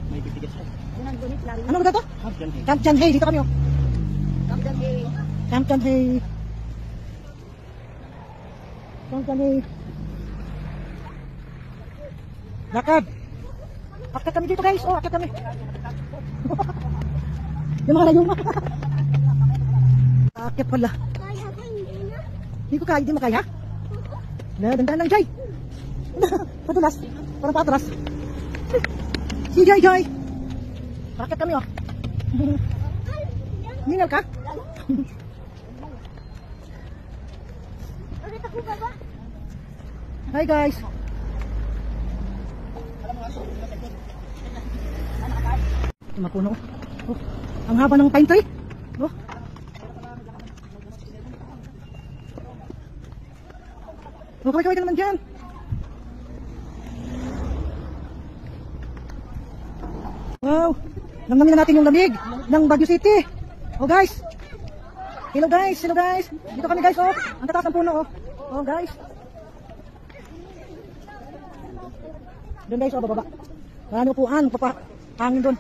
May bibigas siya. Ano lugar to? Camp John Hay. Dito kami oh. Camp John Hay. Camp John Hay. Camp John Hay. Lakad. Akit kami dito guys. Oh, akit kami. Yung mga layong. Akit pala. Hindi ko kaya, hindi mo kaya? Dandan lang, Jay. Padulas. Parang patras. Si Jay, Jay. Bakit kami, oh? Ningal ka? Hi, guys. Mapuno. Oh, ang haba ng pine tree. Oh. Oh, kaway ka naman dyan. Wow. Namnamin na natin yung lamig ng Baguio City. Oh guys. Hello guys. Hello guys. Dito kami guys. Oh. Ang tataas ng puno. Oh. Oh guys. Doon guys. Oh bababa. Ano po ang papahangin doon.